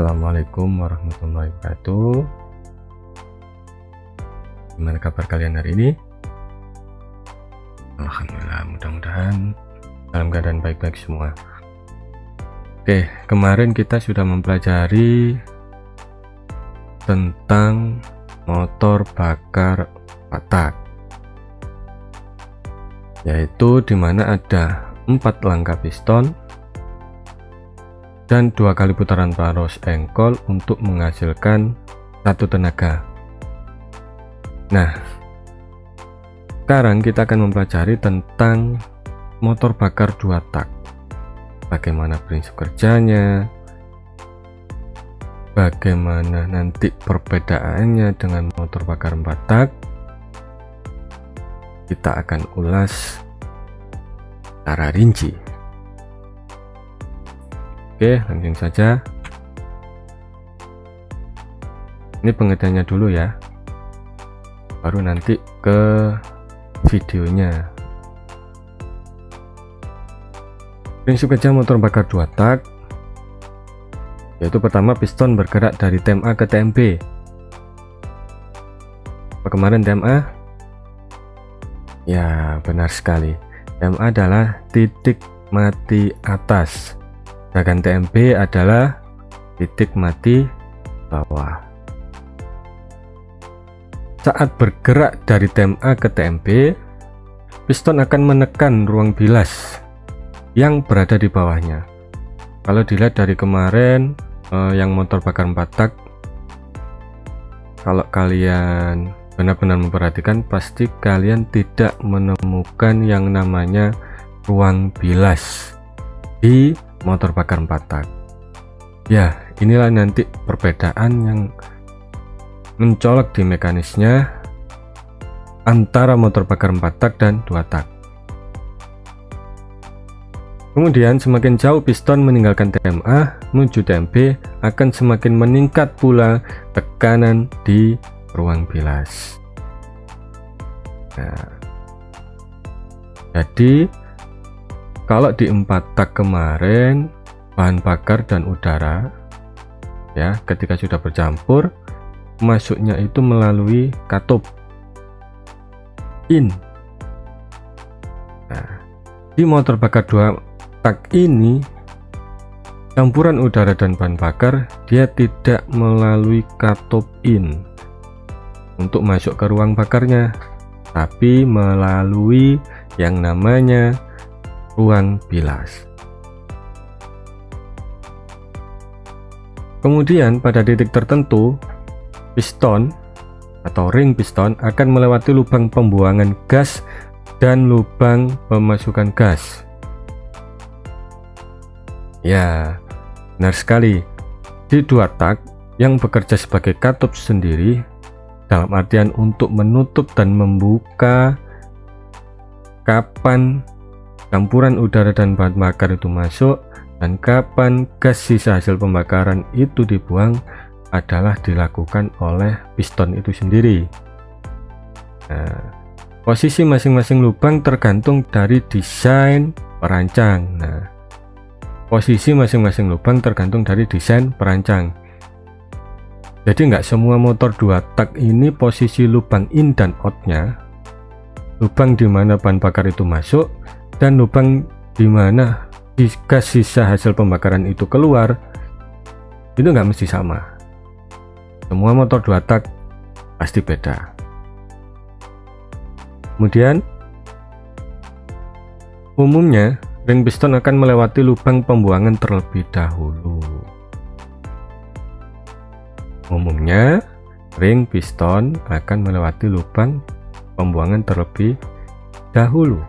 Assalamualaikum warahmatullahi wabarakatuh. Gimana kabar kalian hari ini? Alhamdulillah, mudah-mudahan dalam keadaan baik-baik semua. Oke, kemarin kita sudah mempelajari tentang motor bakar 4 tak, yaitu dimana ada 4 langkah piston dan 2 kali putaran paros engkol untuk menghasilkan 1 tenaga. Nah, sekarang kita akan mempelajari tentang motor bakar 2 tak, bagaimana prinsip kerjanya, bagaimana nanti perbedaannya dengan motor bakar 4 tak. Kita akan ulas secara rinci. Oke, langsung saja. Ini pengertiannya dulu ya, baru nanti ke videonya. Prinsip kerja motor bakar 2 tak, yaitu pertama, piston bergerak dari tem A ke tem B. Apa kemarin tem A? Ya, benar sekali. Tem A adalah titik mati atas, sedangkan tem B adalah titik mati bawah. Saat bergerak dari tem A ke tem B, piston akan menekan ruang bilas yang berada di bawahnya. Kalau dilihat dari kemarin yang motor bakar 4 tak, kalau kalian benar-benar memperhatikan, pasti kalian tidak menemukan yang namanya ruang bilas di motor bakar 4 tak. Ya, inilah nanti perbedaan yang mencolok di mekanisnya antara motor bakar 4 tak dan 2 tak. Kemudian semakin jauh piston meninggalkan tem A menuju tem B, akan semakin meningkat pula tekanan di ruang bilas. Nah, jadi kalau di 4 tak kemarin, bahan bakar dan udara ya, ketika sudah bercampur, masuknya itu melalui katup in. Nah, di motor bakar 2 tak ini, campuran udara dan bahan bakar dia tidak melalui katup in untuk masuk ke ruang bakarnya, tapi melalui yang namanya ruang bilas. Kemudian pada titik tertentu, piston atau ring piston akan melewati lubang pembuangan gas dan lubang pemasukan gas. Ya, benar sekali. Di 2 tak yang bekerja sebagai katup sendiri, dalam artian untuk menutup dan membuka kapan campuran udara dan bahan bakar itu masuk dan kapan gas sisa hasil pembakaran itu dibuang, adalah dilakukan oleh piston itu sendiri. Nah, posisi masing-masing lubang tergantung dari desain perancang. Nah, posisi masing-masing lubang tergantung dari desain perancang. Jadi nggak semua motor 2 tak ini posisi lubang in dan outnya, lubang di mana bahan bakar itu masuk dan lubang di mana gas sisa hasil pembakaran itu keluar, itu nggak mesti sama. Semua motor 2 tak pasti beda. Kemudian umumnya ring piston akan melewati lubang pembuangan terlebih dahulu. Umumnya ring piston akan melewati lubang pembuangan terlebih dahulu.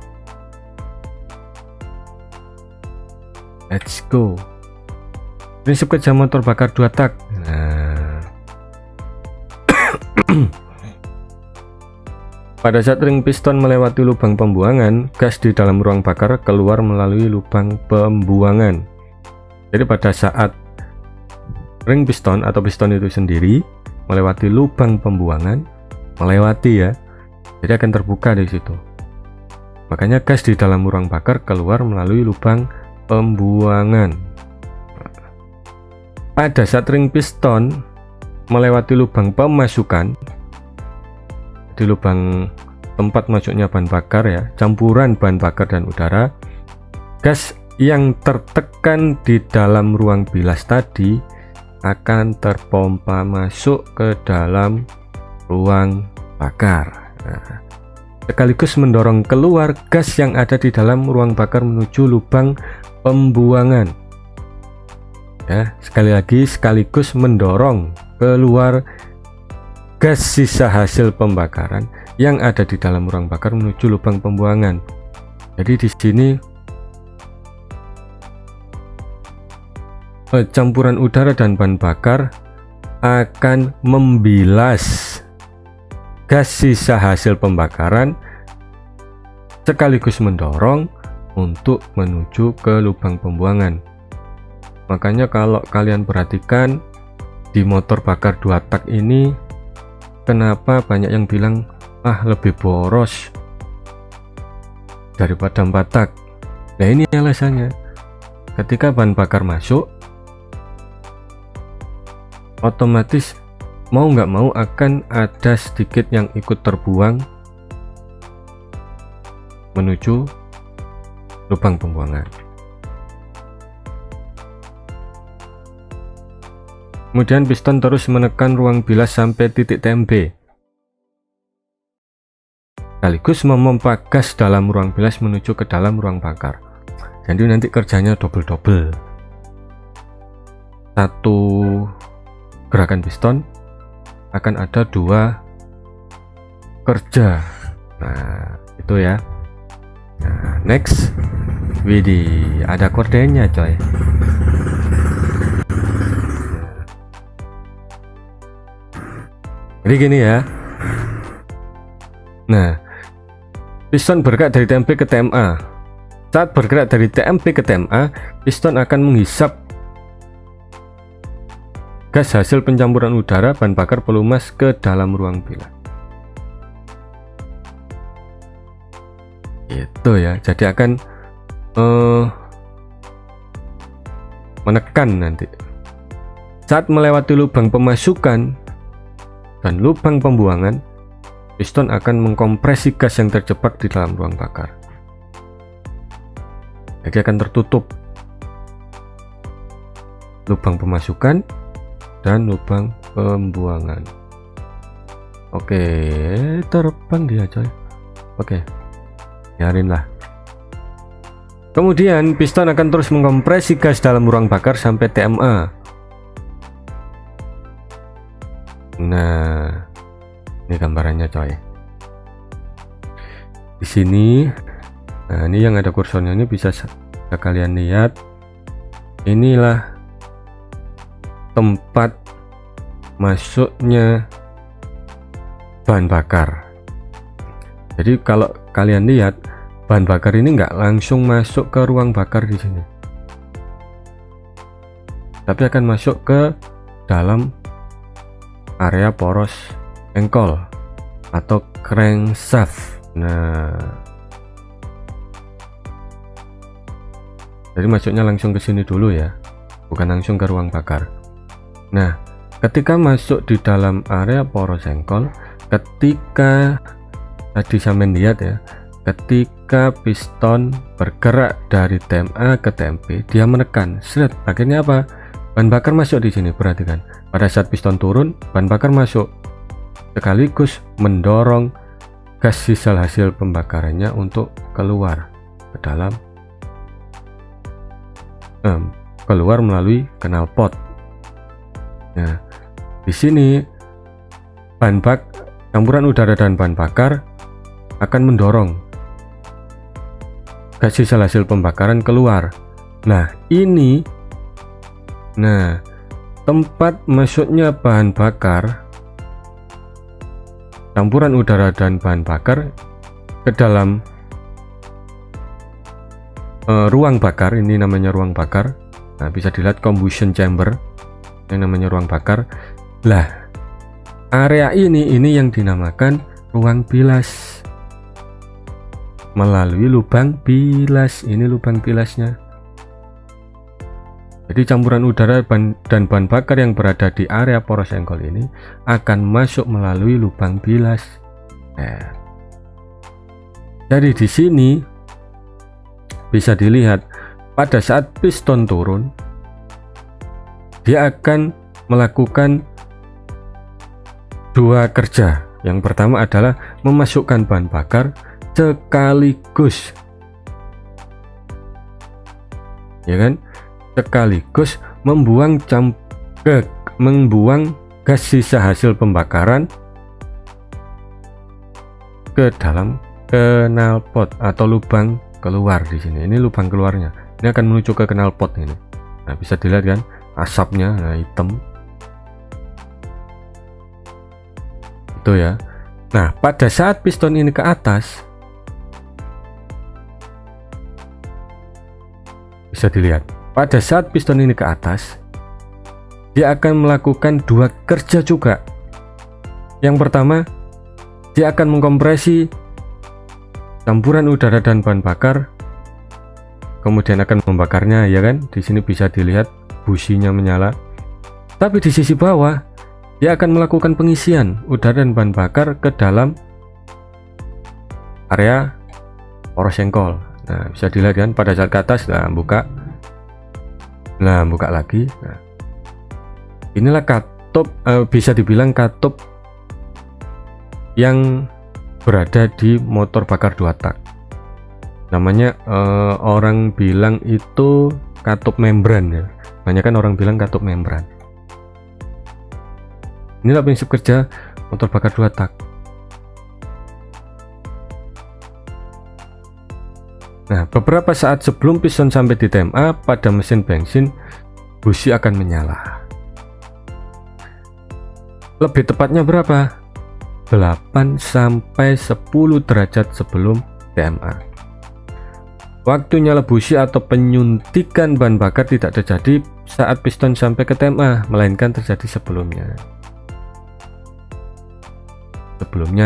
Let's go. Prinsip kerja motor bakar 2 tak. Nah, pada saat ring piston melewati lubang pembuangan, gas di dalam ruang bakar keluar melalui lubang pembuangan. Jadi pada saat ring piston atau piston itu sendiri melewati lubang pembuangan, melewati ya, jadi akan terbuka di situ. Makanya gas di dalam ruang bakar keluar melalui lubang pembuangan. pada saat ring piston melewati lubang pemasukan, di lubang tempat masuknya bahan bakar ya, campuran bahan bakar dan udara, gas yang tertekan di dalam ruang bilas tadi akan terpompa masuk ke dalam ruang bakar. Nah, sekaligus mendorong keluar gas yang ada di dalam ruang bakar menuju lubang pembuangan. Ya, sekali lagi, sekaligus mendorong keluar gas sisa hasil pembakaran yang ada di dalam ruang bakar menuju lubang pembuangan. Jadi di sini campuran udara dan bahan bakar akan membilas gas sisa hasil pembakaran sekaligus mendorong untuk menuju ke lubang pembuangan. Makanya kalau kalian perhatikan di motor bakar 2 tak ini, kenapa banyak yang bilang lebih boros daripada 4 tak. Nah, ini alasannya. Ketika bahan bakar masuk, otomatis mau nggak mau akan ada sedikit yang ikut terbuang menuju lubang pembuangan. Kemudian piston terus menekan ruang bilas sampai titik TMB, sekaligus memompa gas dalam ruang bilas menuju ke dalam ruang bakar. Jadi nanti kerjanya double-double. Satu gerakan piston akan ada 2 kerja. Nah, itu ya. Nah, next. Widih, ada kordenya coy. Jadi gini ya. Nah, piston bergerak dari TMP ke TMA. Saat bergerak dari TMP ke TMA, piston akan menghisap gas hasil pencampuran udara, bahan bakar, pelumas ke dalam ruang bilas. Itu ya. Jadi akan menekan nanti. Saat melewati lubang pemasukan dan lubang pembuangan, piston akan mengkompresi gas yang terjebak di dalam ruang bakar. Jadi akan tertutup lubang pemasukan dan lubang pembuangan. Oke, terbang dia coy. Oke, biarin lah. Kemudian piston akan terus mengkompresi gas dalam ruang bakar sampai TMA. Nah, ini gambarannya coy. Di sini, nah ini yang ada kursornya ini bisa kalian lihat. Inilah tempat masuknya bahan bakar. Jadi kalau kalian lihat, bahan bakar ini nggak langsung masuk ke ruang bakar di sini, tapi akan masuk ke dalam area poros engkol atau crankshaft. Nah, jadi masuknya langsung ke sini dulu ya, bukan langsung ke ruang bakar. Nah, ketika masuk di dalam area poros engkol, ketika tadi sampai lihat ya, ketika piston bergerak dari TMA ke TMP, dia menekan, seret. Akhirnya apa? Bahan bakar masuk di sini. Perhatikan, pada saat piston turun, bahan bakar masuk, sekaligus mendorong gas sisa hasil pembakarannya untuk keluar ke dalam, keluar melalui knalpot. Nah, di sini campuran udara dan bahan bakar akan mendorong gas sisa hasil pembakaran keluar. Nah, ini tempat masuknya bahan bakar, campuran udara dan bahan bakar ke dalam ruang bakar. Ini namanya ruang bakar. Nah, bisa dilihat combustion chamber, yang namanya ruang bakar. Lah, area ini yang dinamakan ruang bilas. Melalui lubang bilas, ini lubang bilasnya. Jadi campuran udara dan bahan bakar yang berada di area poros engkol ini akan masuk melalui lubang bilas air. Jadi di sini bisa dilihat pada saat piston turun, dia akan melakukan dua kerja. Yang pertama adalah memasukkan bahan bakar sekaligus, ya kan, sekaligus membuang gas sisa hasil pembakaran ke dalam knalpot atau lubang keluar. Di sini ini lubang keluarnya, ini akan menuju ke knalpot ini. Nah, bisa dilihat kan asapnya, nah, hitam itu ya. Nah, pada saat piston ini ke atas, bisa dilihat pada saat piston ini ke atas, dia akan melakukan dua kerja juga. Yang pertama, dia akan mengkompresi campuran udara dan bahan bakar, kemudian akan membakarnya, ya kan. Di sini bisa dilihat businya menyala. Tapi di sisi bawah, dia akan melakukan pengisian udara dan bahan bakar ke dalam area poros engkol. Nah, bisa dilihat kan pada saat ke atas, nah buka lagi. Nah, inilah katup, bisa dibilang katup yang berada di motor bakar 2 tak. Namanya orang bilang itu katup membran ya. Banyak kan orang bilang katup membran. Inilah prinsip kerja motor bakar 2 tak. Nah, beberapa saat sebelum piston sampai di TMA pada mesin bensin, busi akan menyala. Lebih tepatnya berapa? 8 sampai 10 derajat sebelum TMA. Waktu nyala busi atau penyuntikan bahan bakar tidak terjadi saat piston sampai ke TMA, melainkan terjadi sebelumnya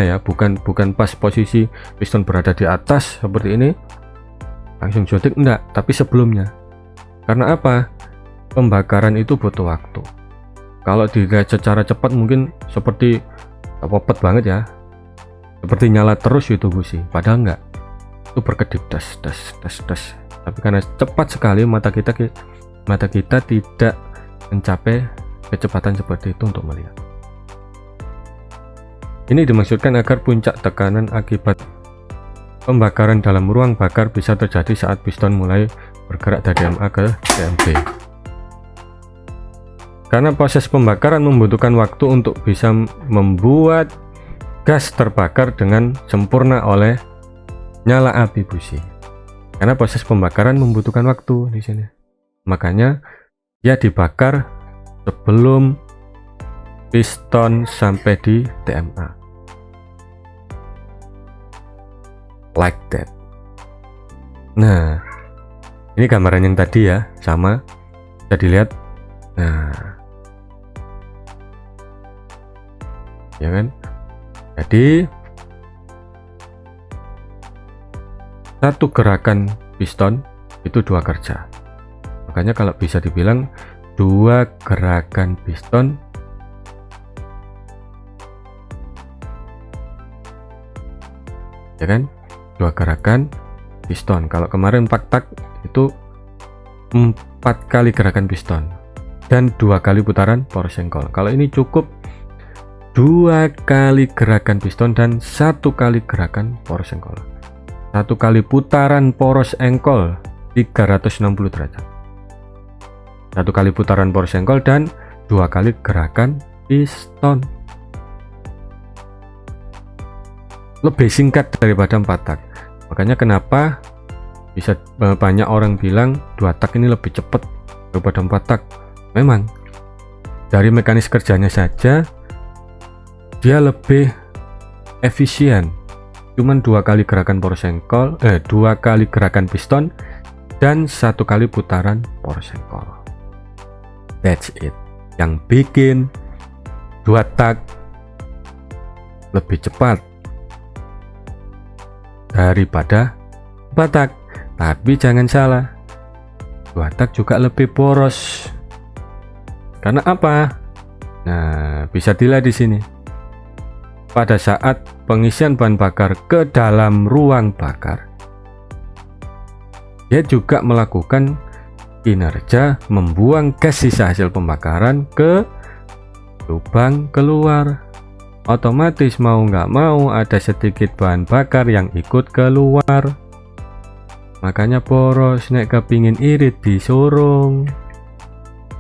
ya, bukan pas posisi piston berada di atas seperti ini langsung jotik, enggak, tapi sebelumnya. Karena apa? Pembakaran itu butuh waktu. Kalau dilihat secara cepat mungkin seperti popet banget ya, seperti nyala terus itu busi, padahal enggak, itu berkedip das. Tapi karena cepat sekali, mata kita tidak mencapai kecepatan seperti itu untuk melihat. Ini dimaksudkan agar puncak tekanan akibat pembakaran dalam ruang bakar bisa terjadi saat piston mulai bergerak dari MA ke TMB. Karena proses pembakaran membutuhkan waktu untuk bisa membuat gas terbakar dengan sempurna oleh nyala api busi. Karena proses pembakaran membutuhkan waktu di sini. Makanya dia dibakar sebelum piston sampai di TMA. Like that. Nah, ini gambaran yang tadi ya, sama bisa dilihat. Nah, ya kan, jadi satu gerakan piston itu 2 kerja. Makanya kalau bisa dibilang 2 gerakan piston ya kan, 2 gerakan piston. Kalau kemarin 4 tak itu 4 kali gerakan piston dan 2 kali putaran poros engkol. Kalau ini cukup 2 kali gerakan piston dan 1 kali gerakan poros engkol. 1 kali putaran poros engkol 360 derajat. 1 kali putaran poros engkol dan 2 kali gerakan piston. Lebih singkat daripada 4 tak. Makanya kenapa bisa banyak orang bilang 2 tak ini lebih cepat daripada 4 tak. Memang dari mekanis kerjanya saja dia lebih efisien. Cuman 2 kali gerakan poros engkol, 2 kali gerakan piston dan 1 kali putaran poros engkol. That's it. Yang bikin 2 tak lebih cepat daripada 4 tak. Tapi jangan salah, 2 dua tak juga lebih poros. Karena apa? Nah, bisa dilihat di sini. Pada saat pengisian bahan bakar ke dalam ruang bakar, dia juga melakukan kinerja membuang gas sisa hasil pembakaran ke lubang keluar. Otomatis mau nggak mau ada sedikit bahan bakar yang ikut keluar. Makanya poros, nek kepingin irit disurung,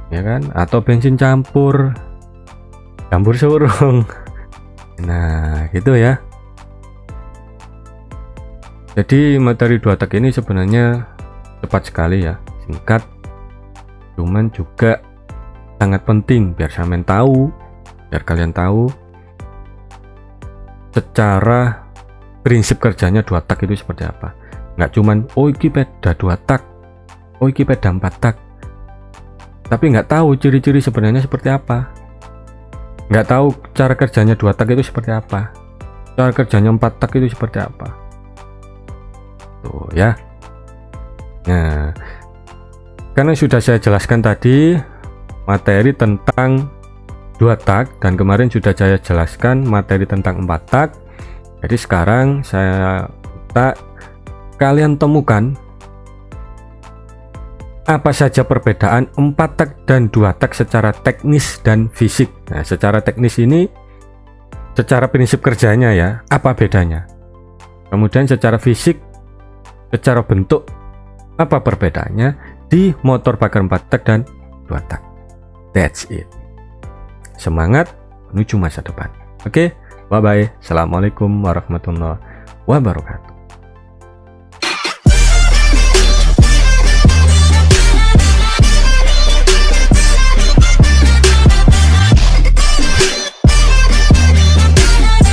ya kan? Atau bensin campur surung. Nah, gitu ya. Jadi materi dua tak ini sebenarnya cepat sekali ya, singkat, cuman juga sangat penting biar sampean tahu, biar kalian tahu secara prinsip kerjanya dua tak itu seperti apa. Nggak cuman oh iki peda dua tak, oh iki peda 4 tak, tapi nggak tahu ciri-ciri sebenarnya seperti apa, nggak tahu cara kerjanya dua tak itu seperti apa, cara kerjanya 4 tak itu seperti apa tuh ya. Nah, karena sudah saya jelaskan tadi materi tentang dua tak, dan kemarin sudah saya jelaskan materi tentang 4 tak, jadi sekarang saya minta kalian temukan apa saja perbedaan 4 tak dan 2 tak secara teknis dan fisik. Nah, secara teknis ini secara prinsip kerjanya ya, apa bedanya, kemudian secara fisik, secara bentuk, apa perbedaannya di motor bakar 4 tak dan 2 tak. That's it. Semangat menuju masa depan. Oke, bye bye. Assalamualaikum warahmatullahi wabarakatuh.